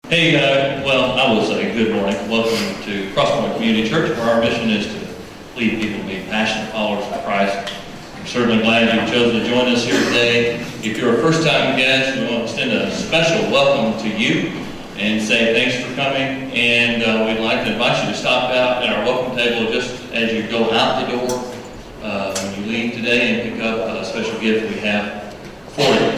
Hey, I will say good morning. Welcome to CrossPoint Community Church, where our mission is to lead people to be passionate followers of Christ. I'm certainly glad you've chosen to join us here today. If you're a first-time guest, we want to extend a special welcome to you and say thanks for coming. And we'd like to invite you to stop out at our welcome table just as you go out the door when you leave today and pick up a special gift we have for you.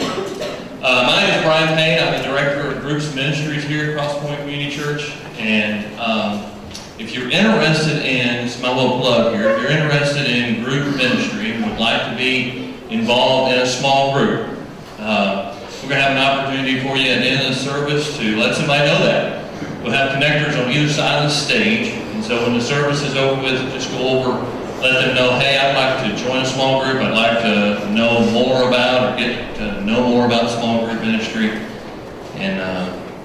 My name is Brian Payne. I'm the Director of Groups Ministries here at CrossPoint Community Church. And if you're interested in, this is my little plug here, if you're interested in group ministry and would like to be involved in a small group, we're going to have an opportunity for you at the end of the service to let somebody know that. We'll have connectors on either side of the stage. And so when the service is over with, just go over, let them know, hey, I'd like to join a small group. I'd like to know more about or get to know more about small group ministry and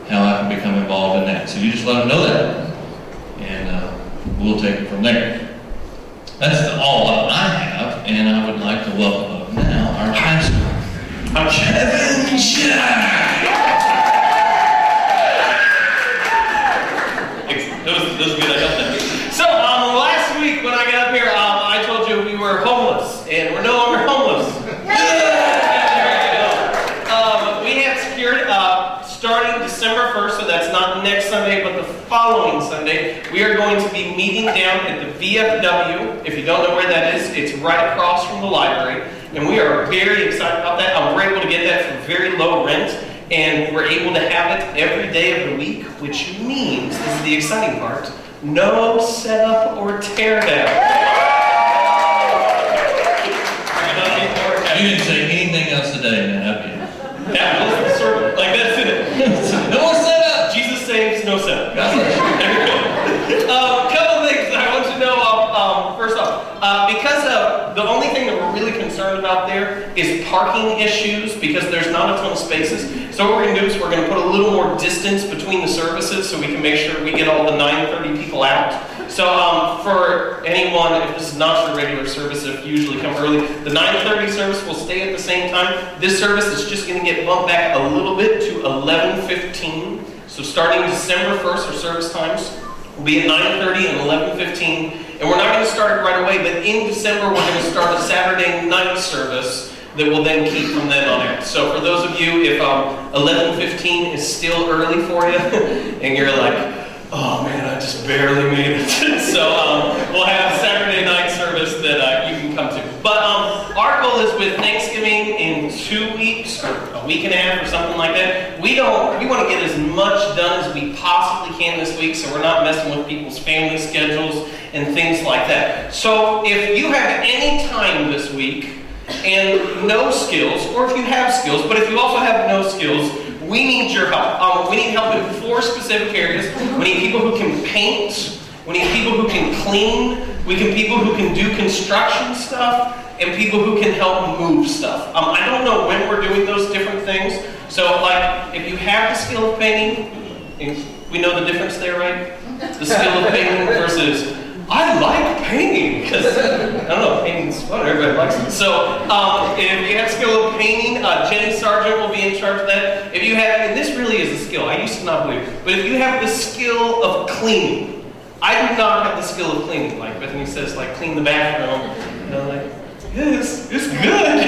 how I can become involved in that. So you just let them know that, and we'll take it from there. That's all I have, and I would like to welcome now our pastor, Kevin Jack. Those are good. I got that. So last week when I got up here, I told you we were homeless, and we're no longer homeless. We have secured, starting December 1st, so that's not next Sunday, but the following Sunday, we are going to be meeting down at the VFW. If you don't know where that is, it's right across from the library, and we are very excited about that. We're able to get that for very low rent, and we're able to have it every day of the week, which means, this is the exciting part, no setup or tear down. You didn't say anything else today, man, have you? That was the sermon. Like, that's it. No more setup! Jesus saves, no setup. God bless you. Couple of things I want you to know. First off, because the only thing that we're really concerned about there is parking issues, because there's not a ton of spaces. So what we're going to do is we're going to put a little more distance between the services so we can make sure we get all the 9:30 people out. So for anyone, if this is not your regular service, if you usually come early, the 9:30 service will stay at the same time. This service is just going to get bumped back a little bit to 11:15. So starting December 1st, our service times will be at 9:30 and 11:15. And we're not going to start it right away, but in December we're going to start a Saturday night service that will then keep from then on out. So for those of you, if 11:15 is still early for you, and you're like, oh man, I just barely made it. So we'll have a Saturday night service that you can come to. But our goal is with Thanksgiving in 2 weeks, or a week and a half or something like that, we want to get as much done as we possibly can this week, so we're not messing with people's family schedules and things like that. So if you have any time this week and no skills, or if you have skills, but if you also have no skills, we need your help. We need help in 4 specific areas. We need people who can paint. We need people who can clean. We need people who can do construction stuff. And people who can help move stuff. I don't know when we're doing those different things. So, like, if you have the skill of painting, we know the difference there, right? The skill of painting versus, I like painting, because, I don't know, painting's fun, everybody likes it. So, if you have skill of painting, Jenny Sargent will be in charge of that. If you have, and this really is a skill, I used to not believe it, but if you have the skill of cleaning, I do not have the skill of cleaning. Like Bethany says, like, clean the bathroom, you know, like, it's good.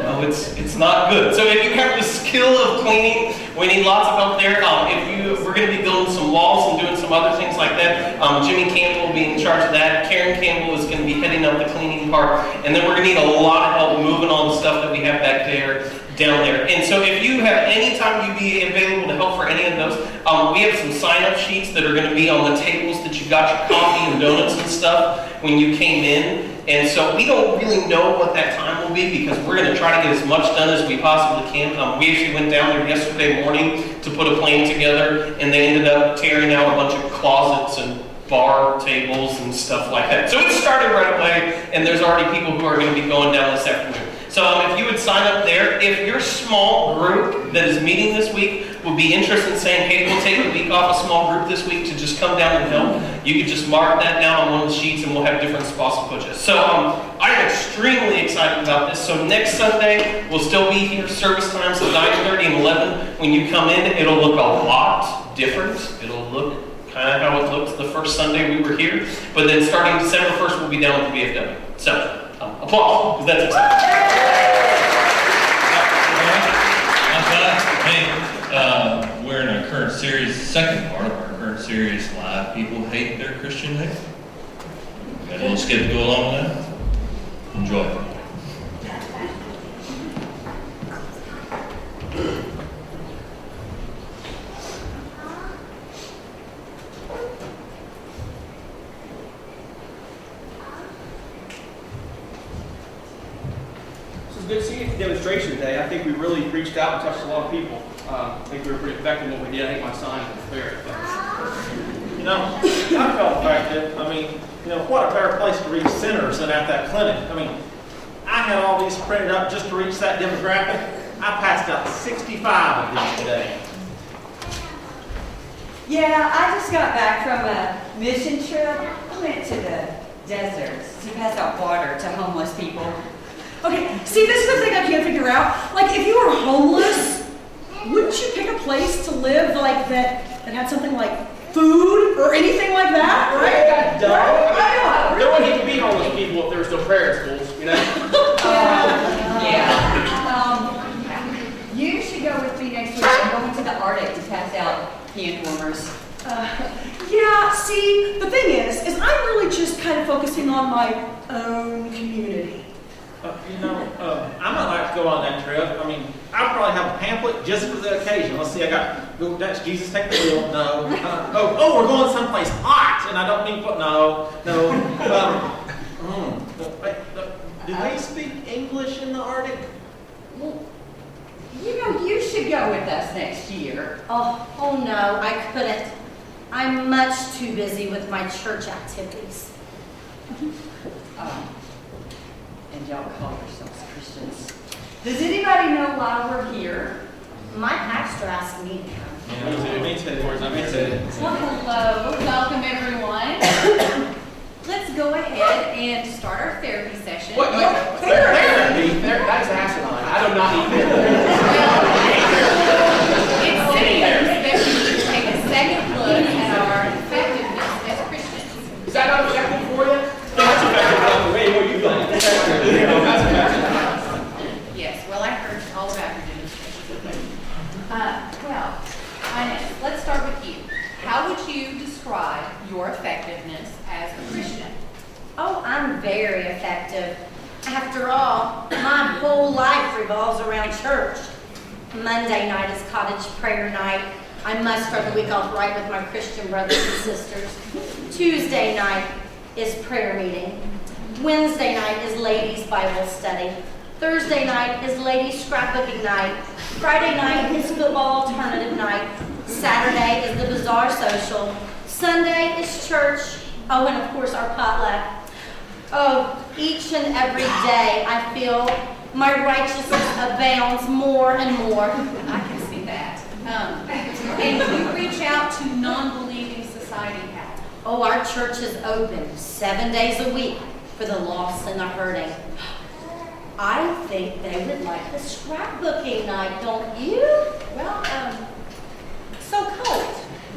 No, it's not good. So if you have the skill of cleaning, we need lots of help there. We're going to be building some walls and doing some other things like that. Jimmy Campbell will be in charge of that. Karen Campbell is going to be heading up the cleaning part. And then we're going to need a lot of help moving all the stuff that we have back there, down there. And so if you have any time you'd be available to help for any of those, we have some sign-up sheets that are going to be on the tables that you got your coffee and donuts and stuff when you came in. And so we don't really know what that time will be, because we're going to try to get as much done as we possibly can. We actually went down there yesterday morning to put a plan together, and they ended up tearing out a bunch of closets and bar tables and stuff like that. So it started right away, and there's already people who are going to be going down this afternoon. So if you would sign up there, if your small group that is meeting this week would be interested in saying, hey, we'll take a week off a small group this week to just come down and help, you could just mark that down on one of the sheets and we'll have different spots to put you. So I am extremely excited about this. So next Sunday, we'll still be here. Service times at 9:30 and 11. When you come in, it'll look a lot different. It'll look kind of how it looked the first Sunday we were here. But then starting December 1st, we'll be down at the VFW. So, applause, because that's exciting. Hey, we're in our current series, second part of our current series, Live People Hate Their Christian Name. Got a little skit to go along with that? Enjoy. Good to see you at the demonstration today. I think we really reached out and touched a lot of people. I think we were pretty effective in what we did. I think my sign was very effective. You know, I felt effective. I mean, you know, what a better place to reach sinners than at that clinic. I mean, I had all these printed up just to reach that demographic. I passed out 65 of these today. Yeah, I just got back from a mission trip. I went to the deserts to pass out water to homeless people. Okay, see, this is the thing I can't figure out. Like, if you were homeless, wouldn't you pick a place to live like that had something like food or anything like that, right? Right? There wouldn't even be homeless people if there were still prayer schools, you know? You should go with me next week. I'm going to the Arctic to pass out hand warmers. Yeah, see, the thing is I'm really just kind of focusing on my own community. I might like to go on that trip. I mean, I'll probably have a pamphlet just for the occasion. Let's see, I got, that's Jesus Take the Wheel. No. We're going someplace hot, and I don't mean, no. Do they speak English in the Arctic? Well, you should go with us next year. Oh no, I couldn't. I'm much too busy with my church activities. And y'all call yourselves Christians. Does anybody know why we're here? My pastor asked me to come. Me too. Well, hello, welcome everyone. Let's go ahead and start our therapy session. What? Therapy? That's asinine. I do not need therapy. It seems that we should take a second look at our effectiveness as Christians. Is that not effective for you? That's effective for me. What are you doing? That's effective. Yes, well, I heard all about your demonstration. Well, Inez, let's start with you. How would you describe your effectiveness as a Christian? Oh, I'm very effective. After all, my whole life revolves around church. Monday night is cottage prayer night. I must start the week off right with my Christian brothers and sisters. Tuesday night is prayer meeting. Wednesday night is ladies' Bible study. Thursday night is ladies' scrapbooking night. Friday night is football alternative night. Saturday is the bazaar social. Sunday is church. Oh, and of course our potluck. Oh, each and every day I feel my righteousness abounds more and more. I can see that. And you reach out to non-believing society how? Oh, our church is open 7 days a week for the lost and the hurting. I think they would like the scrapbooking night, don't you? Well, So cold.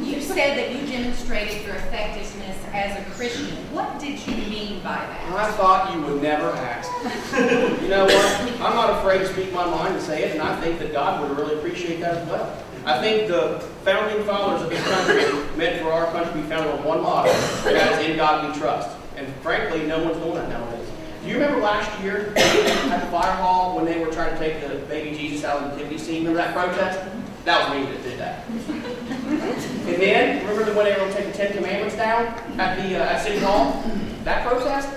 you said that you demonstrated your effectiveness as a Christian. What did you mean by that? I thought you would never ask. You know what? I'm not afraid to speak my mind and say it, and I think that God would really appreciate that as well. I think the founding fathers of this country meant for our country to be founded on one motto, and that is in God we trust. And frankly, no one's doing that nowadays. Do you remember last year at the fire hall when they were trying to take the baby Jesus out of the nativity scene? Remember that protest? That was me that did that. And then, remember when they were going to take the 10 Commandments down at the at City Hall? That protest?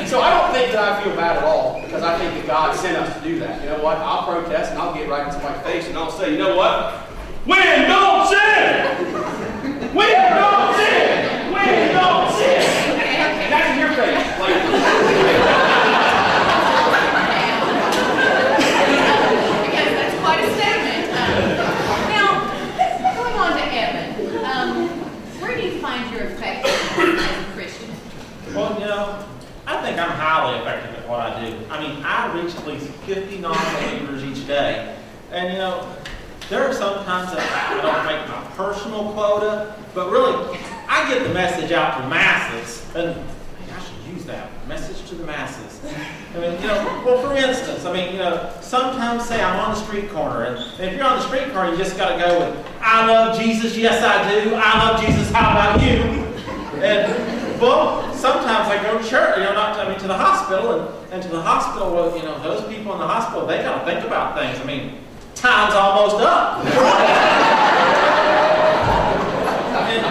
So I don't think that I feel bad at all, because I think that God sent us to do that. You know what? I'll protest and I'll get right in somebody's face and I'll say, you know what? Win, don't sin! Win, don't sin! Win, don't sin! That's in your face. Because that's quite a statement. Now, going on to Evan, where do you find your effectiveness And you know, there are some times that I don't make my personal quota, but really, I get the message out to the masses, and I should use that, message to the masses. I mean, you know, well, for instance, I mean, you know, sometimes say I'm on the street corner, and if you're on the street corner, you just got to go with, I love Jesus, yes I do, I love Jesus, how about you? And, well, sometimes I go to church, you know, to the hospital, and to the hospital, well, you know, those people in the hospital, they got to think about things. I mean, time's almost up. And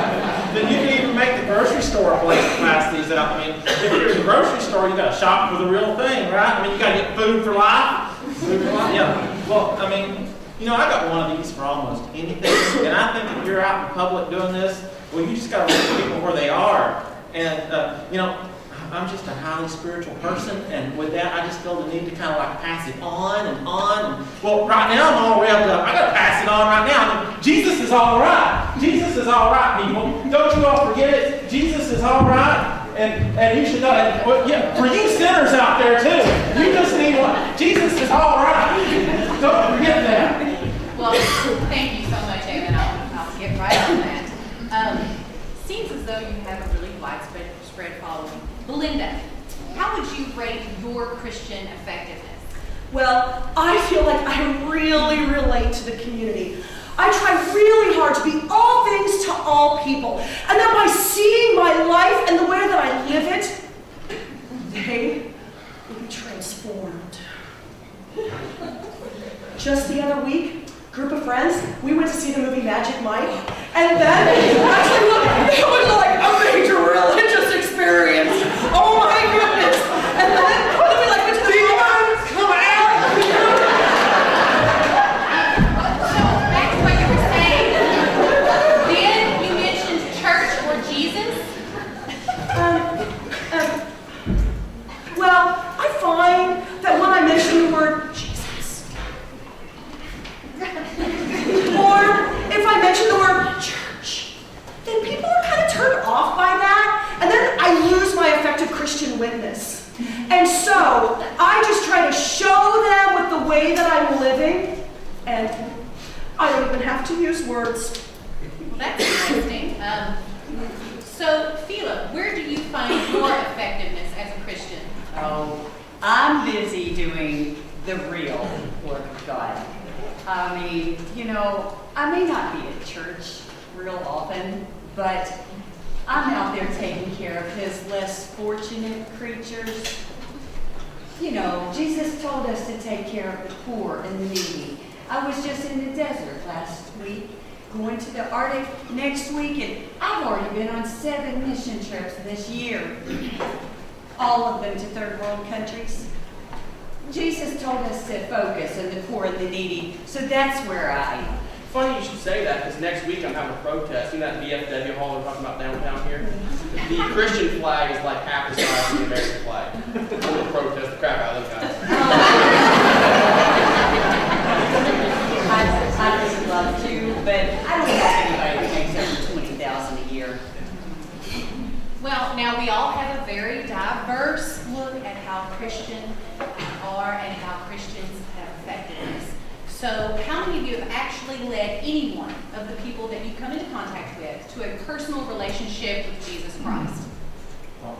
then you can even make the grocery store a place to pass these out. I mean, if you're in the grocery store, you got to shop for the real thing, right? I mean, you got to get food for life. Food for life, yeah. Well, I mean, you know, I got one of these for almost anything, and I think if you're out in public doing this, well, you just got to meet people where they are. And, you know, I'm just a highly spiritual person, and with that, I just feel the need to kind of like pass it on and on. And, well, right now, I'm all revved up. I got to pass it on right now. I mean, Jesus is all right. Jesus is all right, people. Don't you all forget it. Jesus is all right. And you should know, well, yeah, for you sinners out there too, you just need one. Jesus is all right. Don't forget that. Well, thank you so much, Evan. I'll get right on that. Seems as though you have a really widespread following. Belinda, how would you rate your Christian effectiveness? Well, I feel like I really relate to the community. I try really hard to be all things to all people. And that by seeing my life and the way that I live it, they will be transformed. Just the other week, group of friends, we went to see the movie Magic Mike, and then actually it was like a major religious experience. Oh my goodness! And then we like went to the demons come out. So back to what you were saying. Then you mentioned church or Jesus. Well, I find that when I mention the word Jesus, or if I mention the word church, then people are kind of turned off by that, and then I lose my effective Christian witness. And so I just try to show them with the way that I'm living, and I don't even have to use words. Well, that's interesting. So, Phila, where do you find your effectiveness as a Christian? Oh, I'm busy doing the real work of God. I mean, you know, I may not be at church real often, but I'm out there taking care of his less fortunate creatures. You know, Jesus told us to take care of the poor and the needy. I was just in the desert last week, going to the Arctic next week, and I've already been on 7 mission trips this year. All of them to third world countries. Jesus told us to focus on the poor and the needy, so that's where I am. Funny you should say that, because next week I'm having a protest. You know that VFW hall we're talking about downtown here? The Christian flag is like half the size of the American flag. We'll protest the crap out of those guys. I would love to, but I don't have anybody who makes over $20,000 a year. Well, now we all have a very diverse look at how Christian are and how Christians have effectiveness. So how many of you have actually led any one of the people that you come into contact with to a personal relationship with Jesus Christ? Well,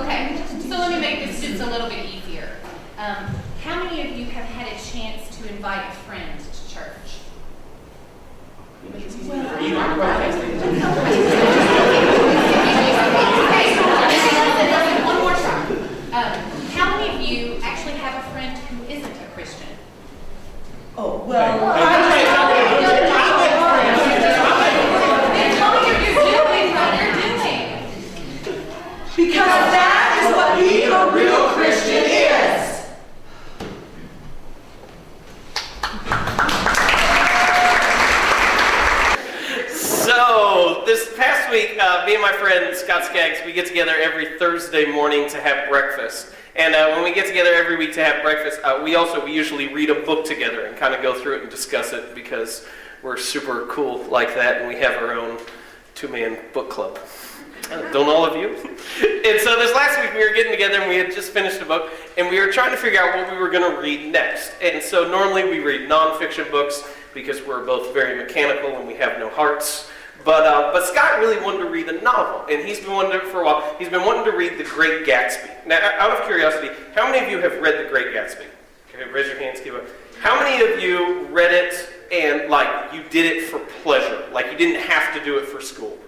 okay, so let me make this just a little bit easier. How many of you have had a chance to invite a friend to church? You are protesting. Okay, one more try. How many of you actually have a friend who isn't a Christian? Oh, well, Then tell me if you're doing what you're doing. because that is what being a real Christian is. So, this past week, me and my friend Scott Skaggs, we get together every Thursday morning to have breakfast. And when we get together every week to have breakfast, we usually read a book together and kind of go through it and discuss it because we're super cool like that and we have our own 2-man book club. Don't all of you? And so this last week we were getting together and we had just finished a book and we were trying to figure out what we were going to read next. And so normally we read nonfiction books because we're both very mechanical and we have no hearts. But Scott really wanted to read a novel, and he's been wanting to for a while. He's been wanting to read The Great Gatsby. Now, out of curiosity, how many of you have read The Great Gatsby? Okay, raise your hands, keep up. How many of you read it and like you did it for pleasure, like you didn't have to do it for school?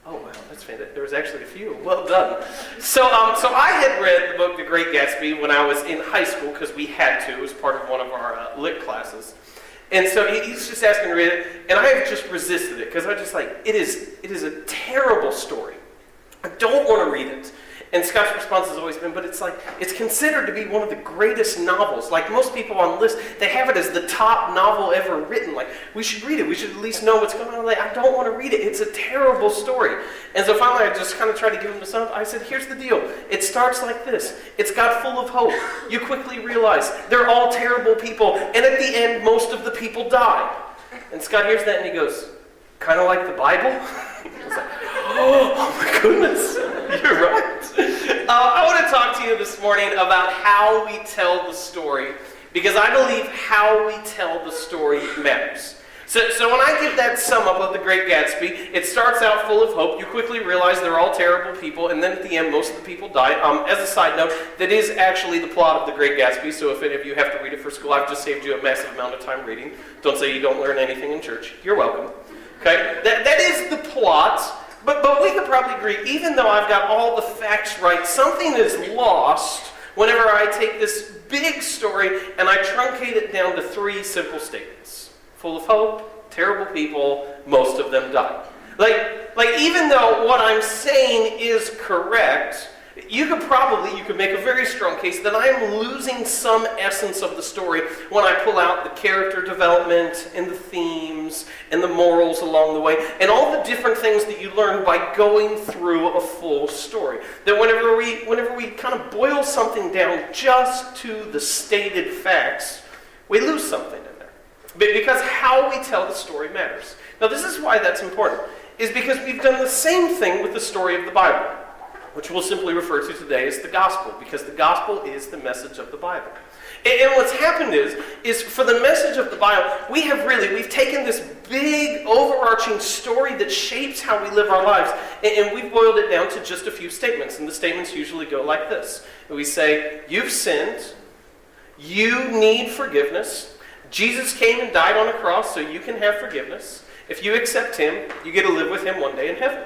Oh wow, that's fantastic. There was actually a few. Well done. So I had read the book The Great Gatsby when I was in high school because we had to. It was part of one of our lit classes. And so he's just asking to read it, and I have just resisted it because I just like, it is a terrible story. I don't want to read it. And Scott's response has always been, but it's like, it's considered to be one of the greatest novels. Like most people on the list, they have it as the top novel ever written. Like, we should read it. We should at least know what's going on. Like, I don't want to read it. It's a terrible story. And so finally I just kind of tried to give him the sum. I said, here's the deal. It starts like this. It's got full of hope. You quickly realize they're all terrible people. And at the end, most of the people die. And Scott hears that and he goes, kind of like the Bible? I was like, oh my goodness, you're right. I want to talk to you this morning about how we tell the story, because I believe how we tell the story matters. So when I give that sum up of The Great Gatsby, it starts out full of hope. You quickly realize they're all terrible people, and then at the end, most of the people die. As a side note, that is actually the plot of The Great Gatsby, so if any of you have to read it for school, I've just saved you a massive amount of time reading. Don't say you don't learn anything in church. You're welcome. Okay? That is the plot. But we could probably agree, even though I've got all the facts right, something is lost whenever I take this big story and I truncate it down to 3 simple statements. Full of hope, terrible people, most of them die. Like even though what I'm saying is correct, you could make a very strong case that I am losing some essence of the story when I pull out the character development and the themes and the morals along the way and all the different things that you learn by going through a full story. That whenever we kind of boil something down just to the stated facts, we lose something in there. Because how we tell the story matters. Now this is why that's important, is because we've done the same thing with the story of the Bible, which we'll simply refer to today as the gospel, because the gospel is the message of the Bible. And what's happened is for the message of the Bible, we've taken this big overarching story that shapes how we live our lives, and we've boiled it down to just a few statements, and the statements usually go like this. We say, you've sinned, you need forgiveness, Jesus came and died on a cross so you can have forgiveness. If you accept him, you get to live with him one day in heaven.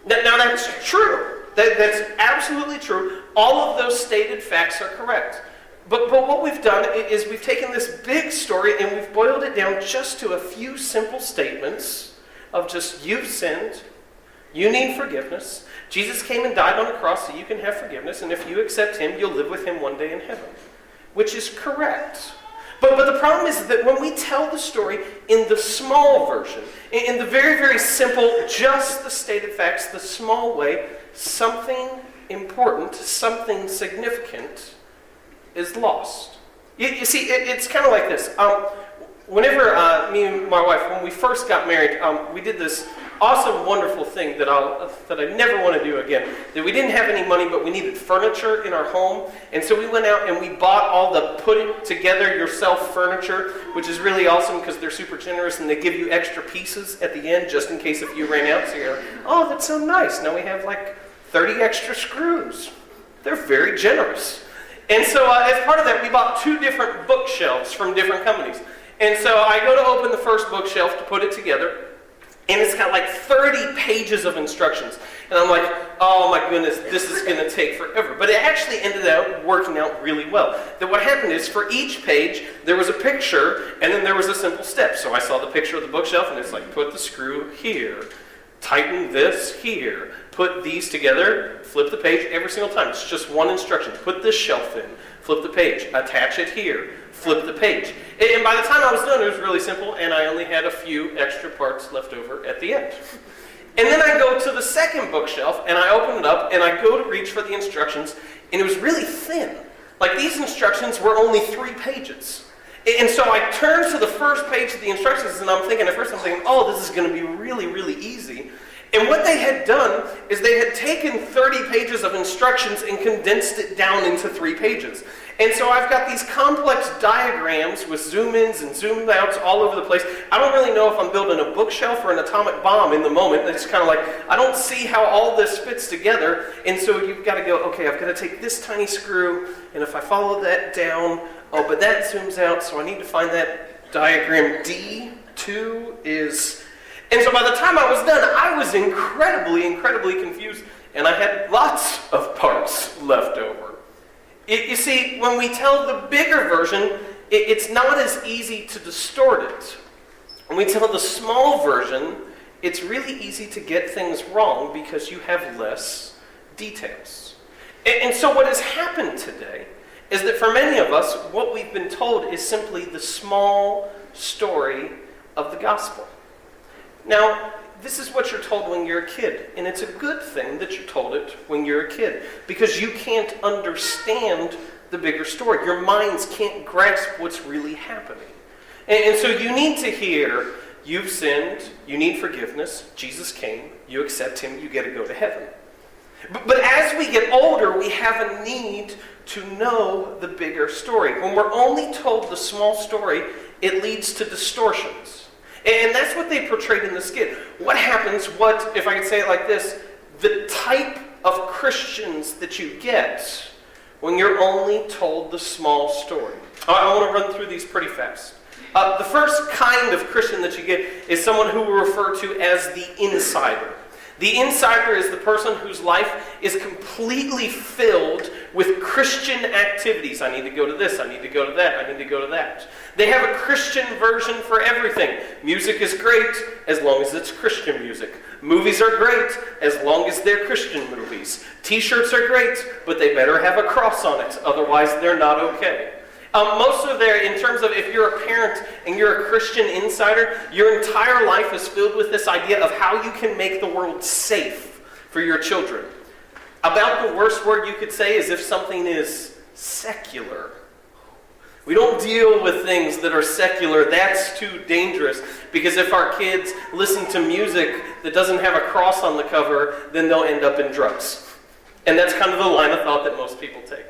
Now that's true. That's absolutely true. All of those stated facts are correct. But what we've done is we've taken this big story and we've boiled it down just to a few simple statements of just, you've sinned, you need forgiveness, Jesus came and died on the cross so you can have forgiveness, and if you accept him, you'll live with him one day in heaven. Which is correct. But the problem is that when we tell the story in the small version, in the very, very simple, just the stated facts, the small way, something important, something significant is lost. You see, it's kind of like this. Whenever me and my wife, when we first got married, we did this awesome, wonderful thing that I never want to do again. That we didn't have any money, but we needed furniture in our home. And so we went out and we bought all the put-it-together-yourself furniture, which is really awesome because they're super generous and they give you extra pieces at the end just in case if you ran out. So you're like, oh, that's so nice. Now we have like 30 extra screws. They're very generous. And so as part of that, we bought 2 different bookshelves from different companies. And so I go to open the first bookshelf to put it together, and it's got like 30 pages of instructions. And I'm like, oh my goodness, this is going to take forever. But it actually ended up working out really well. That what happened is for each page, there was a picture, and then there was a simple step. So I saw the picture of the bookshelf, and it's like, put the screw here, tighten this here, put these together, flip the page every single time. It's just one instruction. Put this shelf in, flip the page, attach it here, flip the page. And by the time I was done, it was really simple, and I only had a few extra parts left over at the end. And then I go to the second bookshelf, and I open it up, and I go to reach for the instructions, and it was really thin. Like, these instructions were only 3 pages. And so I turn to the first page of the instructions, and I'm thinking, oh, this is going to be really, really easy. And what they had done is they had taken 30 pages of instructions and condensed it down into 3 pages. And so I've got these complex diagrams with zoom-ins and zoom-outs all over the place. I don't really know if I'm building a bookshelf or an atomic bomb in the moment. It's kind of like, I don't see how all this fits together. And so you've got to go, okay, I've got to take this tiny screw, and if I follow that down, oh, but that zooms out, so I need to find that diagram D2 is... And so by the time I was done, I was incredibly confused, and I had lots of parts left over. You see, when we tell the bigger version, it's not as easy to distort it. When we tell the small version, it's really easy to get things wrong because you have less details. And so what has happened today is that for many of us, what we've been told is simply the small story of the gospel. Now, this is what you're told when you're a kid, and it's a good thing that you're told it when you're a kid, because you can't understand the bigger story. Your minds can't grasp what's really happening. And so you need to hear, you've sinned, you need forgiveness, Jesus came, you accept him, you get to go to heaven. But as we get older, we have a need to know the bigger story. When we're only told the small story, it leads to distortions. And that's what they portrayed in the skit. What happens, if I could say it like this, the type of Christians that you get when you're only told the small story. I want to run through these pretty fast. The first kind of Christian that you get is someone who we refer to as the insider. The insider is the person whose life is completely filled with Christian activities. I need to go to this, I need to go to that, I need to go to that. They have a Christian version for everything. Music is great as long as it's Christian music. Movies are great as long as they're Christian movies. T-shirts are great, but they better have a cross on it, otherwise they're not okay. Most of their, in terms of if you're a parent and you're a Christian insider, your entire life is filled with this idea of how you can make the world safe for your children. About the worst word you could say is if something is secular. We don't deal with things that are secular. That's too dangerous, because if our kids listen to music that doesn't have a cross on the cover, then they'll end up in drugs. And that's kind of the line of thought that most people take.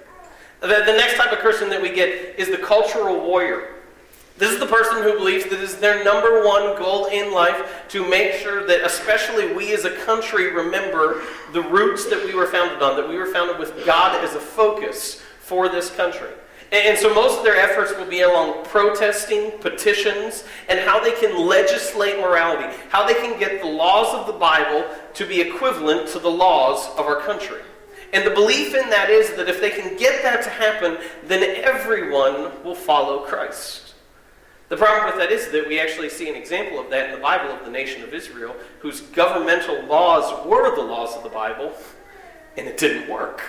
The next type of Christian that we get is the cultural warrior. This is the person who believes that it is their number one goal in life to make sure that especially we as a country remember the roots that we were founded on, that we were founded with God as a focus for this country. And so most of their efforts will be along protesting, petitions, and how they can legislate morality, how they can get the laws of the Bible to be equivalent to the laws of our country. And the belief in that is that if they can get that to happen, then everyone will follow Christ. The problem with that is that we actually see an example of that in the Bible of the nation of Israel, whose governmental laws were the laws of the Bible, and it didn't work.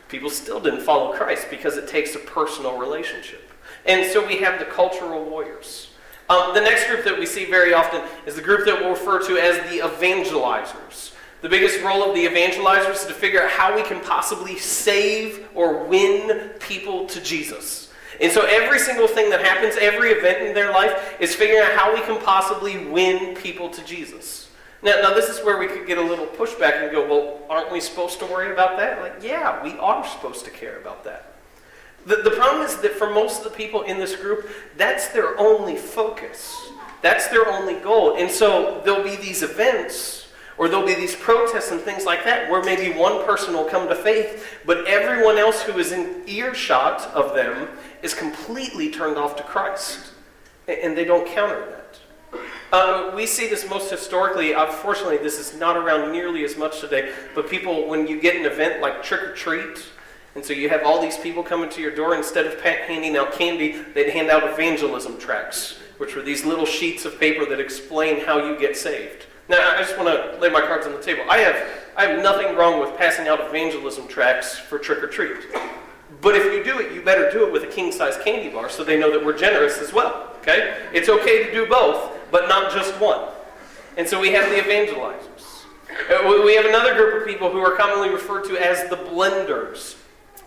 People still didn't follow Christ because it takes a personal relationship. And so we have the cultural warriors. The next group that we see very often is the group that we'll refer to as the evangelizers. The biggest role of the evangelizers is to figure out how we can possibly save or win people to Jesus. And so every single thing that happens, every event in their life, is figuring out how we can possibly win people to Jesus. Now this is where we could get a little pushback and go, well, aren't we supposed to worry about that? Like, yeah, we are supposed to care about that. The problem is that for most of the people in this group, that's their only focus. That's their only goal. And so there'll be these events, or there'll be these protests and things like that where maybe one person will come to faith, but everyone else who is in earshot of them is completely turned off to Christ. And they don't counter that. We see this most historically. Unfortunately, this is not around nearly as much today, but people, when you get an event like Trick or Treat, and so you have all these people coming to your door, instead of handing out candy, they'd hand out evangelism tracts, which were these little sheets of paper that explain how you get saved. Now, I just want to lay my cards on the table. I have nothing wrong with passing out evangelism tracts for trick or treat. But if you do it, you better do it with a king-size candy bar so they know that we're generous as well. Okay? It's okay to do both, but not just one. And so we have the evangelizers. We have another group of people who are commonly referred to as the blenders.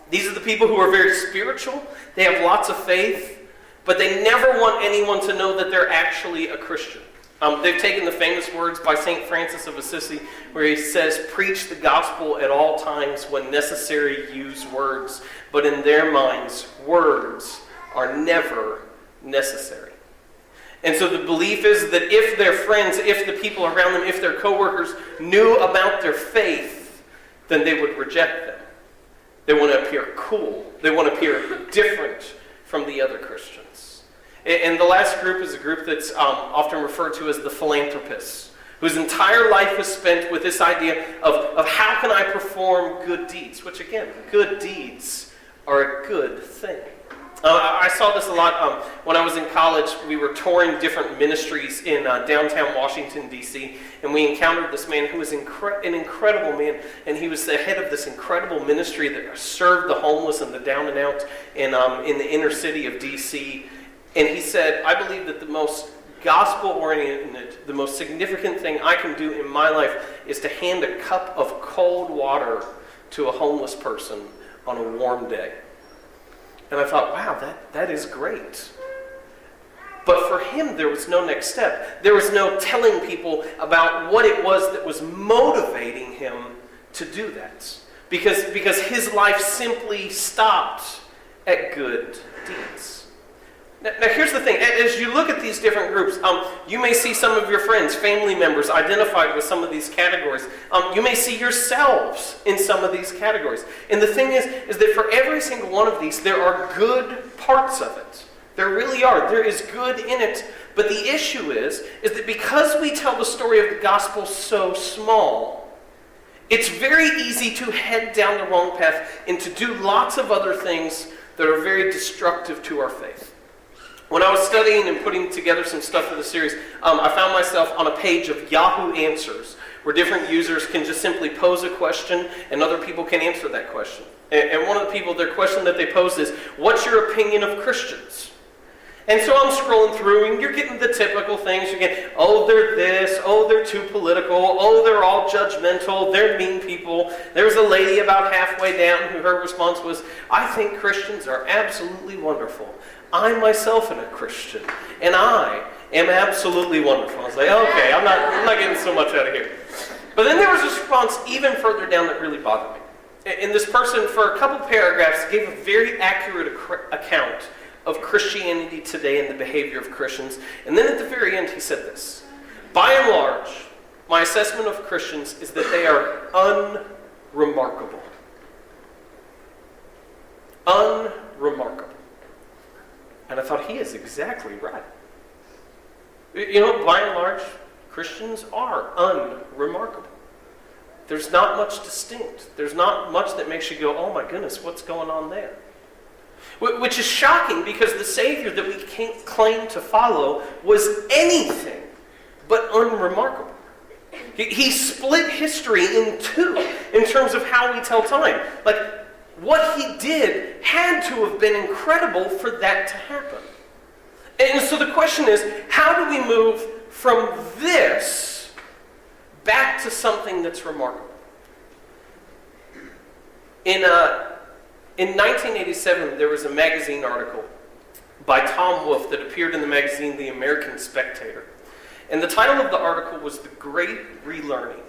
These are the people who are very spiritual. They have lots of faith, but they never want anyone to know that they're actually a Christian. They've taken the famous words by St. Francis of Assisi where he says, preach the gospel at all times, when necessary use words, but in their minds, words are never necessary. And so the belief is that if their friends, if the people around them, if their coworkers knew about their faith, then they would reject them. They want to appear cool. They want to appear different from the other Christians. And the last group is a group that's often referred to as the philanthropists, whose entire life is spent with this idea of how can I perform good deeds, which again, good deeds are a good thing. I saw this a lot when I was in college. We were touring different ministries in downtown Washington, D.C., and we encountered this man who was an incredible man, and he was the head of this incredible ministry that served the homeless and the down and out in the inner city of D.C., and he said, I believe that the most gospel-oriented, the most significant thing I can do in my life is to hand a cup of cold water to a homeless person on a warm day. And I thought, wow, that is great. But for him, there was no next step. There was no telling people about what it was that was motivating him to do that. Because his life simply stopped at good deeds. Now here's the thing, as you look at these different groups, you may see some of your friends, family members identified with some of these categories. You may see yourselves in some of these categories. And the thing is that for every single one of these, there are good parts of it. There really are. There is good in it. But the issue is that because we tell the story of the gospel so small, it's very easy to head down the wrong path and to do lots of other things that are very destructive to our faith. When I was studying and putting together some stuff for the series, I found myself on a page of Yahoo Answers, where different users can just simply pose a question and other people can answer that question. And one of the people, their question that they posed is, what's your opinion of Christians? And so I'm scrolling through, and you're getting the typical things. You get, oh, they're this, oh, they're too political, oh, they're all judgmental, they're mean people. There's a lady about halfway down who her response was, I think Christians are absolutely wonderful. I myself am a Christian, and I am absolutely wonderful. I was like, okay, I'm not getting so much out of here. But then there was a response even further down that really bothered me. And this person, for a couple paragraphs, gave a very accurate account of Christianity today and the behavior of Christians. And then at the very end, he said this: by and large, my assessment of Christians is that they are unremarkable. Unremarkable. And I thought, he is exactly right. You know, by and large, Christians are unremarkable. There's not much distinct. There's not much that makes you go, oh my goodness, what's going on there? Which is shocking, because the Savior that we can't claim to follow was anything but unremarkable. He split history in two in terms of how we tell time. Like, what he did had to have been incredible for that to happen. And so the question is, how do we move from this back to something that's remarkable? In 1987, there was a magazine article by Tom Wolfe that appeared in the magazine The American Spectator. And the title of the article was The Great Relearning.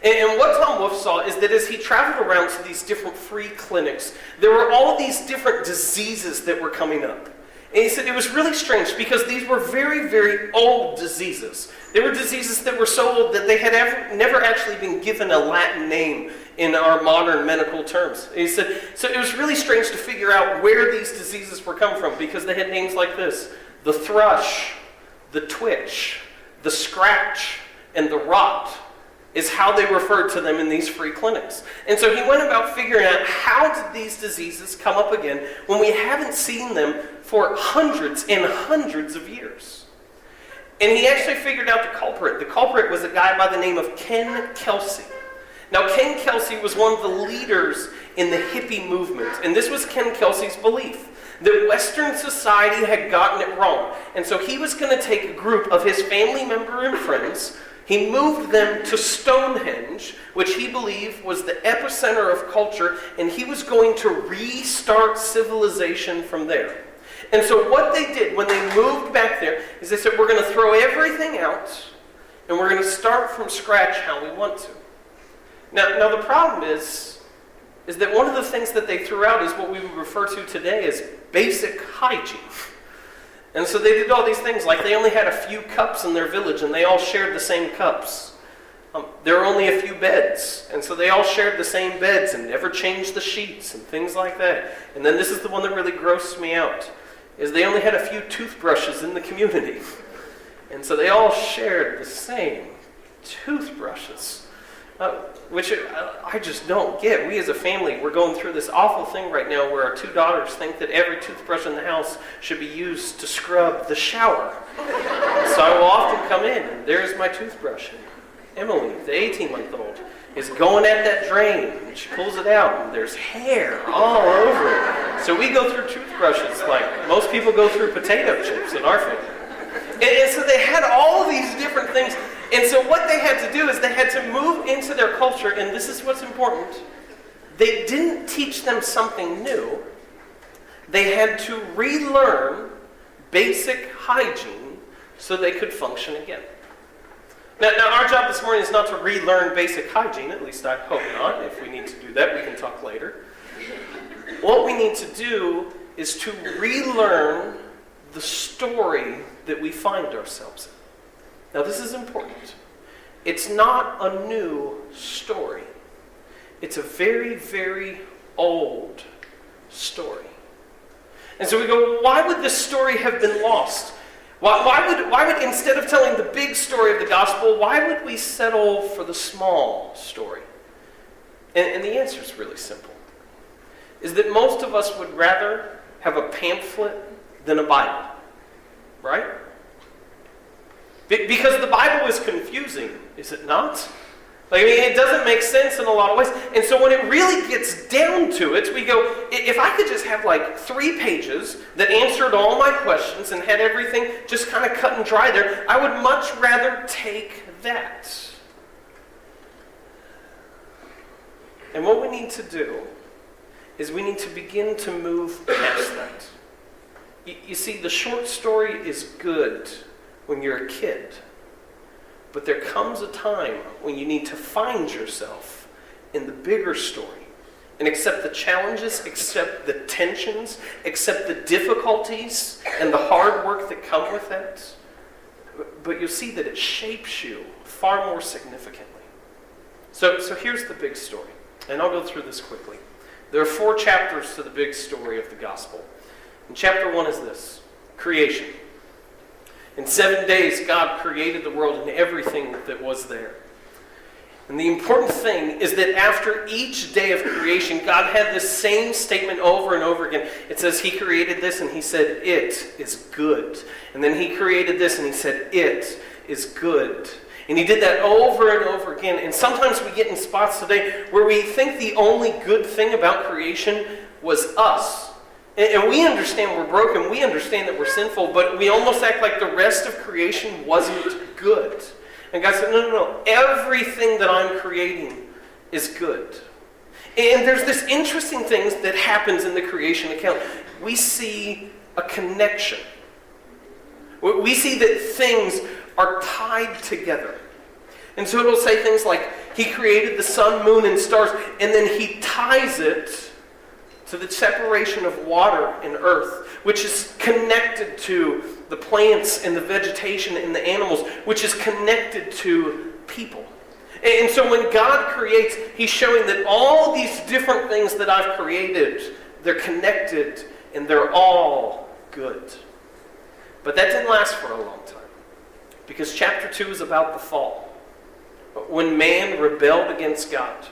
And what Tom Wolfe saw is that as he traveled around to these different free clinics, there were all of these different diseases that were coming up. And he said it was really strange because these were very, very old diseases. They were diseases that were so old that they had never actually been given a Latin name in our modern medical terms. And he said, so it was really strange to figure out where these diseases were coming from, because they had names like this: the thrush, the twitch, the scratch, and the rot is how they referred to them in these free clinics. And so he went about figuring out, how did these diseases come up again when we haven't seen them for hundreds and hundreds of years? And he actually figured out the culprit. The culprit was a guy by the name of Ken Kelsey. Now, Ken Kelsey was one of the leaders in the hippie movement, and this was Ken Kelsey's belief, that Western society had gotten it wrong. And so he was going to take a group of his family member and friends. He moved them to Stonehenge, which he believed was the epicenter of culture, and he was going to restart civilization from there. And so what they did when they moved back there is they said, we're going to throw everything out and we're going to start from scratch how we want to. Now the problem is that one of the things that they threw out is what we would refer to today as basic hygiene. And so they did all these things, like they only had a few cups in their village and they all shared the same cups. There were only a few beds, and so they all shared the same beds and never changed the sheets and things like that. And then this is the one that really grossed me out, is they only had a few toothbrushes in the community. And so they all shared the same toothbrushes, which I just don't get. We as a family, we're going through this awful thing right now where our two daughters think that every toothbrush in the house should be used to scrub the shower. So I will often come in, and there's my toothbrush. Emily, the 18-month-old, is going at that drain, and she pulls it out, and there's hair all over it. So we go through toothbrushes like most people go through potato chips in our family. And so they had all these different things. And so what they had to do is they had to move into their culture, and this is what's important. They didn't teach them something new. They had to relearn basic hygiene so they could function again. Now, our job this morning is not to relearn basic hygiene, at least I hope not. If we need to do that, we can talk later. What we need to do is to relearn the story that we find ourselves in. Now, this is important. It's not a new story. It's a very, very old story. And so we go, why would this story have been lost? Why would, instead of telling the big story of the gospel, why would we settle for the small story? And the answer is really simple. Is that most of us would rather have a pamphlet than a Bible. Right? Because the Bible is confusing, is it not? It doesn't make sense in a lot of ways. And so when it really gets down to it, we go, if I could just have 3 pages that answered all my questions and had everything just kind of cut and dry there, I would much rather take that. And what we need to do is we need to begin to move past that. You see, the short story is good when you're a kid. But there comes a time when you need to find yourself in the bigger story and accept the challenges, accept the tensions, accept the difficulties and the hard work that come with that. But you'll see that it shapes you far more significantly. So here's the big story, and I'll go through this quickly. There are 4 chapters to the big story of the gospel. And chapter 1 is this: creation. In 7 days, God created the world and everything that was there. And the important thing is that after each day of creation, God had this same statement over and over again. It says He created this and He said, it is good. And then He created this and He said, it is good. And He did that over and over again. And sometimes we get in spots today where we think the only good thing about creation was us. And we understand we're broken, we understand that we're sinful, but we almost act like the rest of creation wasn't good. And God said, no, everything that I'm creating is good. And there's this interesting thing that happens in the creation account. We see a connection. We see that things are tied together. And so it'll say things like, He created the sun, moon, and stars, and then He ties it to the separation of water and earth, which is connected to the plants and the vegetation and the animals, which is connected to people. And so when God creates, He's showing that all these different things that I've created, they're connected and they're all good. But that didn't last for a long time, because chapter 2 is about the fall. When man rebelled against God.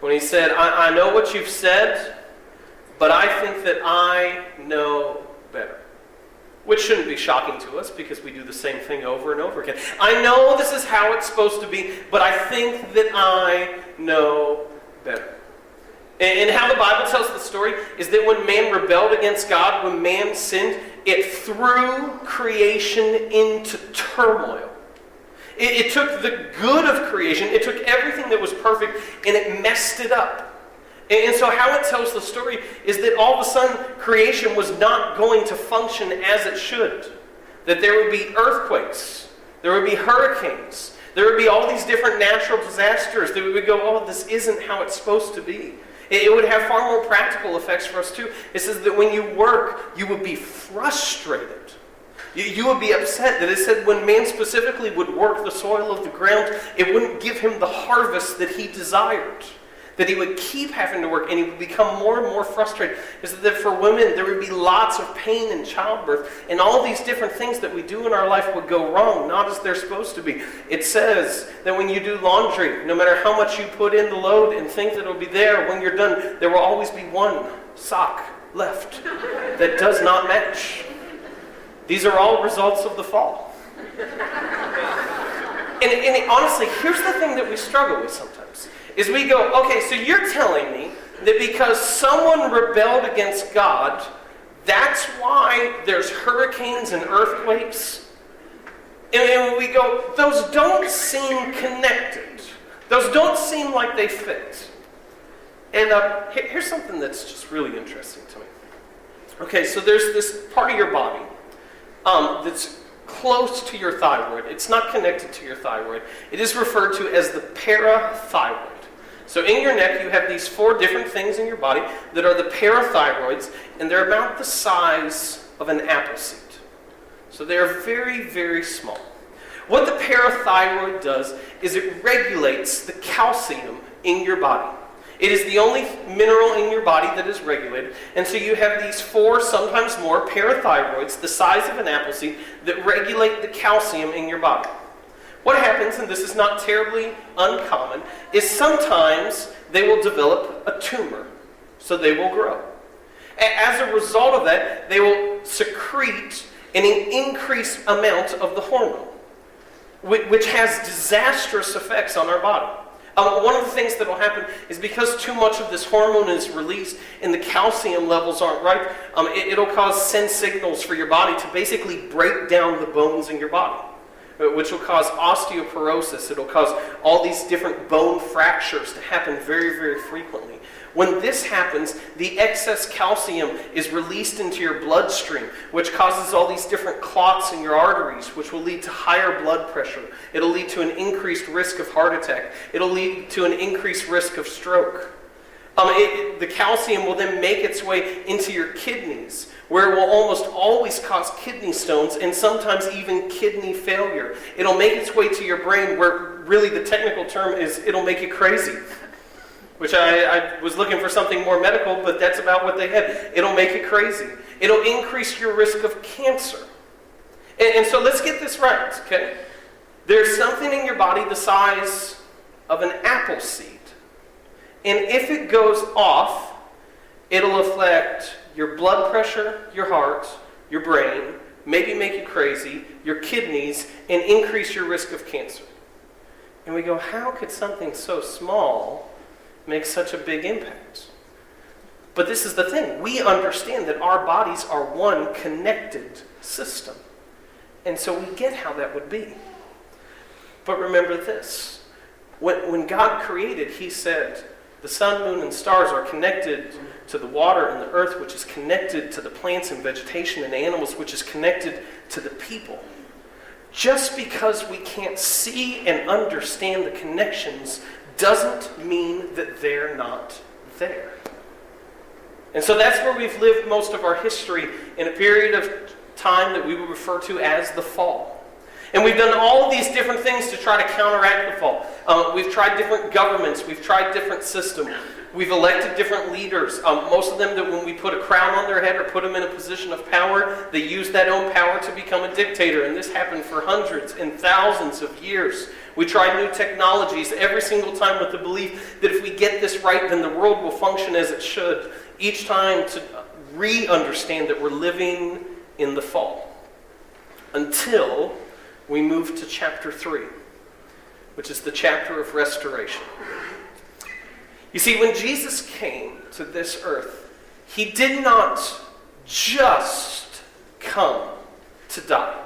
When he said, I know what you've said, but I think that I know better. Which shouldn't be shocking to us, because we do the same thing over and over again. I know this is how it's supposed to be, but I think that I know better. And how the Bible tells the story is that when man rebelled against God, when man sinned, it threw creation into turmoil. It took the good of creation, it took everything that was perfect, and it messed it up. And so how it tells the story is that all of a sudden creation was not going to function as it should. That there would be earthquakes, there would be hurricanes, there would be all these different natural disasters that we would go, oh, this isn't how it's supposed to be. It would have far more practical effects for us too. It says that when you work, you would be frustrated. You would be upset. That it said when man specifically would work the soil of the ground, it wouldn't give him the harvest that he desired. That he would keep having to work and he would become more and more frustrated. It said that for women, there would be lots of pain in childbirth. And all these different things that we do in our life would go wrong, not as they're supposed to be. It says that when you do laundry, no matter how much you put in the load and think that it'll be there, when you're done, there will always be one sock left that does not match. These are all results of the fall. And honestly, here's the thing that we struggle with sometimes, is we go, okay, so you're telling me that because someone rebelled against God, that's why there's hurricanes and earthquakes? And we go, those don't seem connected. Those don't seem like they fit. And here's something that's just really interesting to me. Okay, so there's this part of your body that's close to your thyroid. It's not connected to your thyroid. It is referred to as the parathyroid. So in your neck, you have these 4 different things in your body that are the parathyroids, and they're about the size of an apple seed. So they are very, very small. What the parathyroid does is it regulates the calcium in your body. It is the only mineral in your body that is regulated. And so you have these 4, sometimes more, parathyroids, the size of an apple seed, that regulate the calcium in your body. What happens, and this is not terribly uncommon, is sometimes they will develop a tumor. So they will grow. As a result of that, they will secrete an increased amount of the hormone, which has disastrous effects on our body. One of the things that will happen is because too much of this hormone is released and the calcium levels aren't right, it'll cause signals for your body to basically break down the bones in your body, which will cause osteoporosis. It'll cause all these different bone fractures to happen very, very frequently. When this happens, the excess calcium is released into your bloodstream, which causes all these different clots in your arteries, which will lead to higher blood pressure. It'll lead to an increased risk of heart attack. It'll lead to an increased risk of stroke. The calcium will then make its way into your kidneys, where it will almost always cause kidney stones and sometimes even kidney failure. It'll make its way to your brain, where really the technical term is it'll make you crazy. Which I was looking for something more medical, but that's about what they had. It'll make you crazy. It'll increase your risk of cancer. And so let's get this right, okay? There's something in your body the size of an apple seed. And if it goes off, it'll affect your blood pressure, your heart, your brain, maybe make you crazy, your kidneys, and increase your risk of cancer. And we go, how could something so small make such a big impact? But this is the thing. We understand that our bodies are one connected system. And so we get how that would be. But remember this. When God created, He said, the sun, moon, and stars are connected to the water and the earth, which is connected to the plants and vegetation and animals, which is connected to the people. Just because we can't see and understand the connections doesn't mean that they're not there. And so that's where we've lived most of our history, in a period of time that we would refer to as the fall. And we've done all of these different things to try to counteract the fall. We've tried different governments. We've tried different systems. We've elected different leaders. Most of them, that when we put a crown on their head or put them in a position of power, they use that own power to become a dictator. And this happened for hundreds and thousands of years. We tried new technologies every single time with the belief that if we get this right, then the world will function as it should. Each time to re-understand that we're living in the fall. Until we move to chapter 3, which is the chapter of restoration. You see, when Jesus came to this earth, He did not just come to die,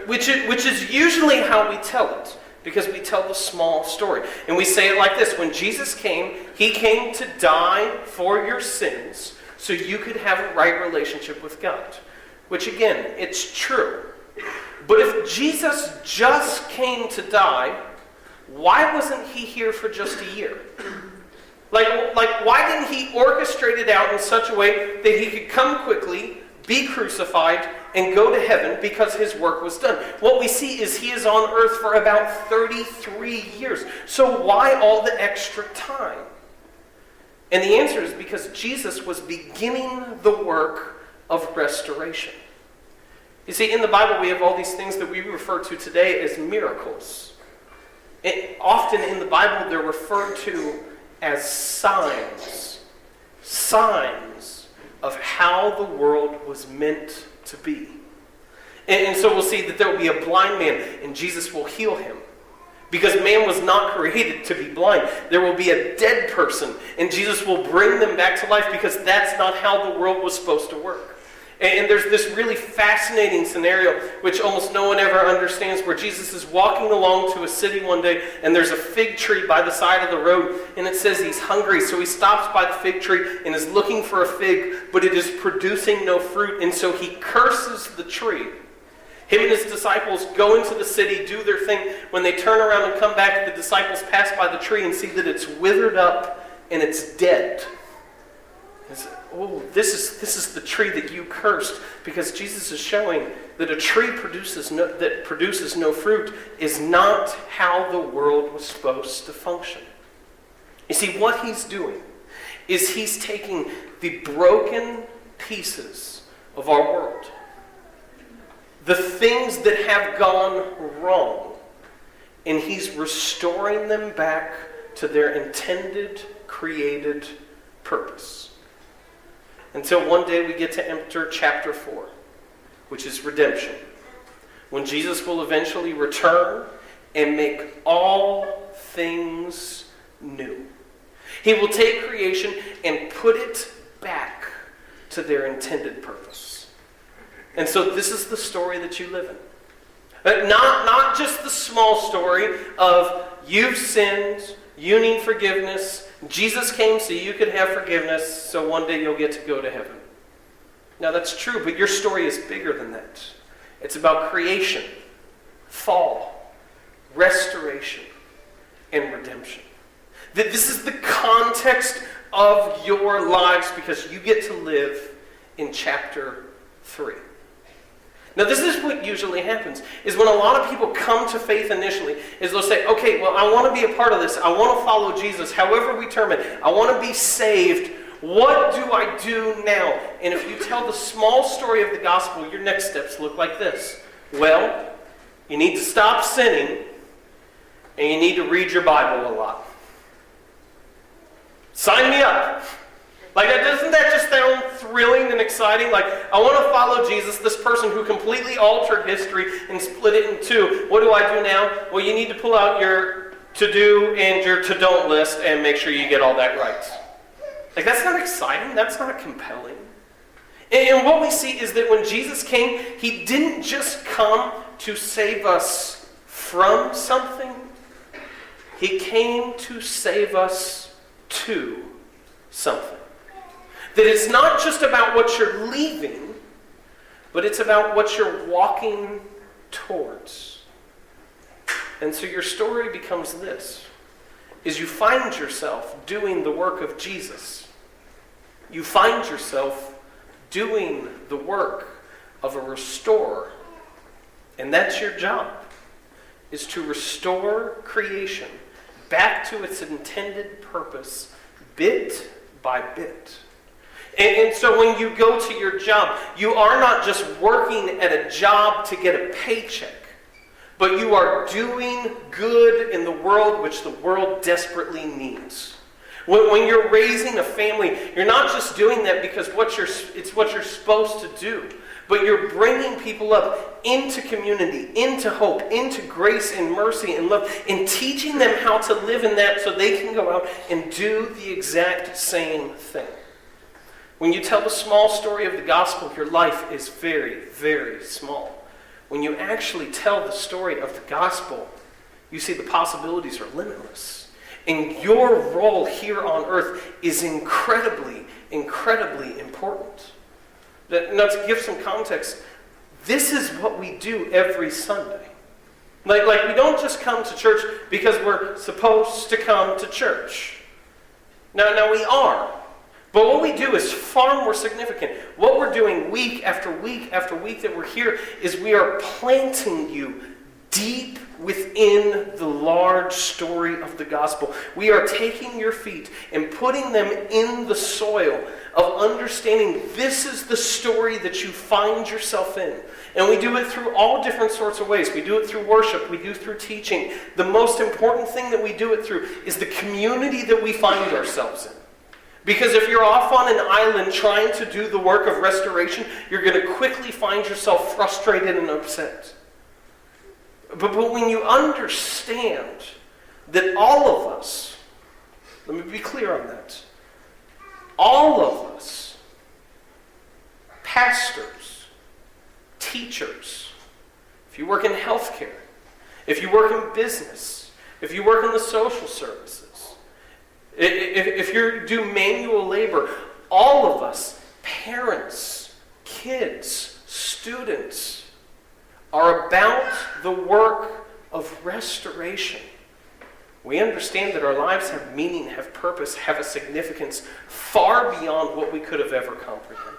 which is usually how we tell it. because we tell the small story. And we say it like this: when Jesus came, he came to die for your sins so you could have a right relationship with God. Which again, it's true. But if Jesus just came to die, why wasn't he here for just a year? Like why didn't he orchestrate it out in such a way that he could come quickly, be crucified, and go to heaven because his work was done? What we see is he is on earth for about 33 years. So why all the extra time? And the answer is because Jesus was beginning the work of restoration. You see, in the Bible we have all these things that we refer to today as miracles. Often in the Bible they're referred to as signs. Signs of how the world was meant to be. And so we'll see that there will be a blind man and Jesus will heal him. Because man was not created to be blind. There will be a dead person and Jesus will bring them back to life because that's not how the world was supposed to work. And there's this really fascinating scenario which almost no one ever understands, where Jesus is walking along to a city one day and there's a fig tree by the side of the road and it says he's hungry, so he stops by the fig tree and is looking for a fig, but it is producing no fruit, and so he curses the tree. Him and his disciples go into the city, do their thing. When they turn around and come back, the disciples pass by the tree and see that it's withered up and it's dead. Oh, this is the tree that you cursed, because Jesus is showing that a tree that produces no fruit is not how the world was supposed to function. You see, what he's doing is he's taking the broken pieces of our world, the things that have gone wrong, and he's restoring them back to their intended, created purpose. Until one day we get to enter chapter 4, which is redemption. When Jesus will eventually return and make all things new. He will take creation and put it back to their intended purpose. And so this is the story that you live in. Not just the small story of you've sinned, you need forgiveness, Jesus came so you could have forgiveness, so one day you'll get to go to heaven. Now that's true, but your story is bigger than that. It's about creation, fall, restoration, and redemption. This is the context of your lives because you get to live in chapter 3. Now this is what usually happens, is when a lot of people come to faith initially, is they'll say, okay, well, I want to be a part of this. I want to follow Jesus, however we term it. I want to be saved. What do I do now? And if you tell the small story of the gospel, your next steps look like this. Well, you need to stop sinning, and you need to read your Bible a lot. Sign me up. Doesn't that just sound thrilling and exciting? I want to follow Jesus, this person who completely altered history and split it in two. What do I do now? Well, you need to pull out your to-do and your to-don't list and make sure you get all that right. That's not exciting. That's not compelling. And what we see is that when Jesus came, he didn't just come to save us from something. He came to save us to something. That it's not just about what you're leaving, but it's about what you're walking towards. And so your story becomes this, is you find yourself doing the work of Jesus. You find yourself doing the work of a restorer. And that's your job, is to restore creation back to its intended purpose, bit by bit. And so when you go to your job, you are not just working at a job to get a paycheck, but you are doing good in the world which the world desperately needs. When you're raising a family, you're not just doing that because it's what you're supposed to do, but you're bringing people up into community, into hope, into grace and mercy and love, and teaching them how to live in that so they can go out and do the exact same thing. When you tell the small story of the gospel, your life is very, very small. When you actually tell the story of the gospel, You see, the possibilities are limitless. And your role here on earth is incredibly, incredibly important. Now, to give some context, this is what we do every Sunday. Like we don't just come to church because we're supposed to come to church. Now we are. But what we do is far more significant. What we're doing week after week after week that we're here is we are planting you deep within the large story of the gospel. We are taking your feet and putting them in the soil of understanding this is the story that you find yourself in. And we do it through all different sorts of ways. We do it through worship. We do it through teaching. The most important thing that we do it through is the community that we find ourselves in. Because if you're off on an island trying to do the work of restoration, you're going to quickly find yourself frustrated and upset. But when you understand that all of us, let me be clear on that, all of us, pastors, teachers, if you work in healthcare, if you work in business, if you work in the social services, if you do manual labor, all of us, parents, kids, students, are about the work of restoration. We understand that our lives have meaning, have purpose, have a significance far beyond what we could have ever comprehended.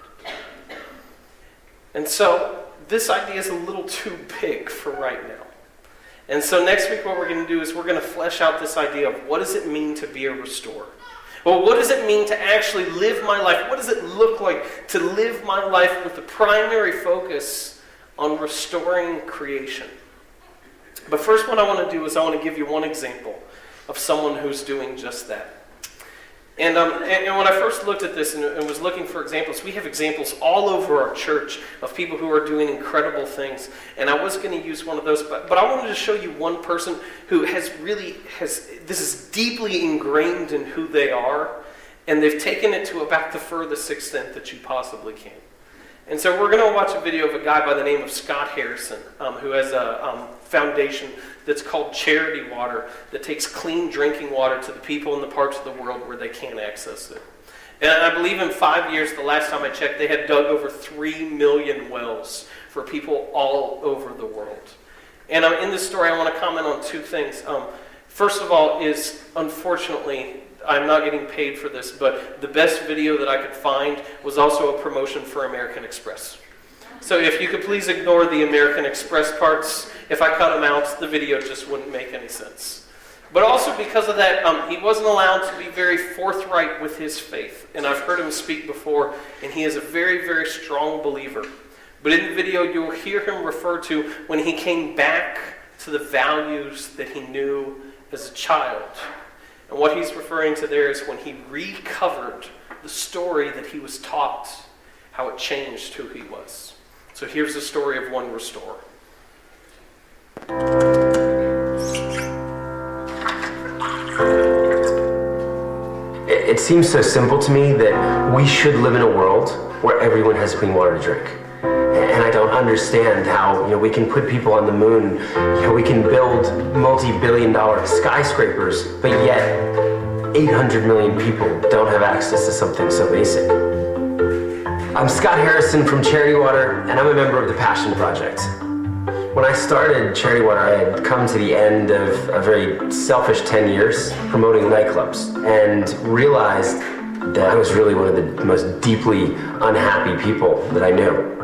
And so, this idea is a little too big for right now. And so next week what we're going to do is we're going to flesh out this idea of what does it mean to be a restorer? Well, what does it mean to actually live my life? What does it look like to live my life with the primary focus on restoring creation? But first what I want to do is I want to give you one example of someone who's doing just that. And when I first looked at this and was looking for examples, we have examples all over our church of people who are doing incredible things. And I was going to use one of those, but I wanted to show you one person who has this is deeply ingrained in who they are, and they've taken it to about the furthest extent that you possibly can. And so we're going to watch a video of a guy by the name of Scott Harrison, who has a foundation that's called Charity Water that takes clean drinking water to the people in the parts of the world where they can't access it. And I believe in 5 years, the last time I checked, they had dug over 3 million wells for people all over the world. And in this story, I want to comment on two things. First of all is, unfortunately, I'm not getting paid for this, but the best video that I could find was also a promotion for American Express. So if you could please ignore the American Express parts, if I cut them out, the video just wouldn't make any sense. But also because of that, he wasn't allowed to be very forthright with his faith. And I've heard him speak before, and he is a very, very strong believer. But in the video, you'll hear him refer to when he came back to the values that he knew as a child. And what he's referring to there is when he recovered the story that he was taught, how it changed who he was. So here's the story of one restorer. It seems so simple to me that we should live in a world where everyone has clean water to drink. And I don't understand how, we can put people on the moon, we can build multi-billion-dollar skyscrapers, but yet 800 million people don't have access to something so basic. I'm Scott Harrison from Charity Water, and I'm a member of the Passion Project. When I started Charity Water, I had come to the end of a very selfish 10 years promoting nightclubs and realized that I was really one of the most deeply unhappy people that I knew.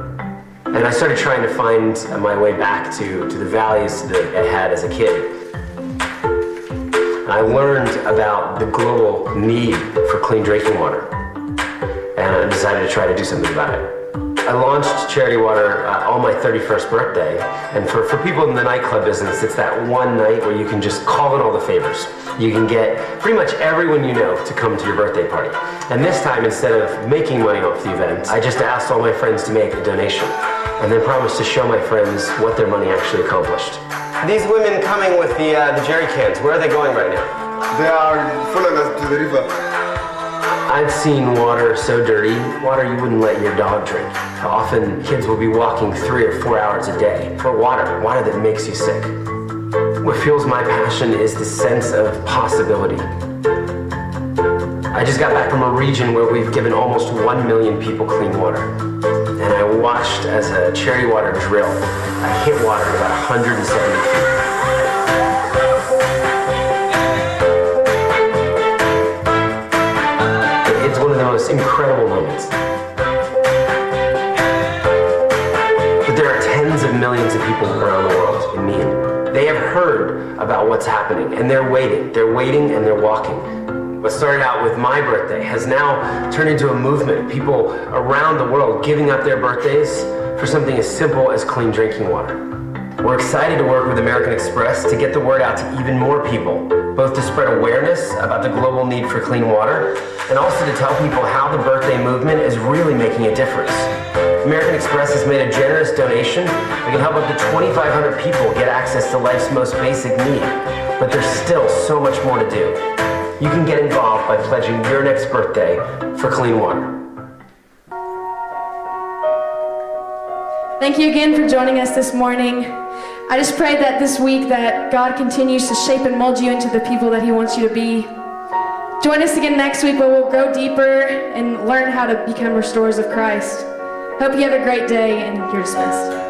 And I started trying to find my way back to the values that I had as a kid. I learned about the global need for clean drinking water, and I decided to try to do something about it. I launched Charity Water on my 31st birthday, and for people in the nightclub business, it's that one night where you can just call in all the favors. You can get pretty much everyone you know to come to your birthday party. And this time, instead of making money off the event, I just asked all my friends to make a donation, and then promised to show my friends what their money actually accomplished. These women coming with the jerry cans, where are they going right now? They are following us to the river. I've seen water so dirty, water you wouldn't let your dog drink. Often kids will be walking 3 or 4 hours a day for water that makes you sick. What fuels my passion is the sense of possibility. I just got back from a region where we've given almost 1 million people clean water. And I watched as a cherry water drill hit water at about 170 feet. It's one of the most incredible moments. But there are tens of millions of people around the world in need. They have heard about what's happening, and they're waiting. They're waiting and they're walking. What started out with my birthday has now turned into a movement. People around the world giving up their birthdays for something as simple as clean drinking water. We're excited to work with American Express to get the word out to even more people, both to spread awareness about the global need for clean water, and also to tell people how the birthday movement is really making a difference. American Express has made a generous donation that can help up to 2,500 people get access to life's most basic need, but there's still so much more to do. You can get involved by pledging your next birthday for clean water. Thank you again for joining us this morning. I just pray that this week that God continues to shape and mold you into the people that He wants you to be. Join us again next week where we'll go deeper and learn how to become restorers of Christ. Hope you have a great day, and you're dismissed.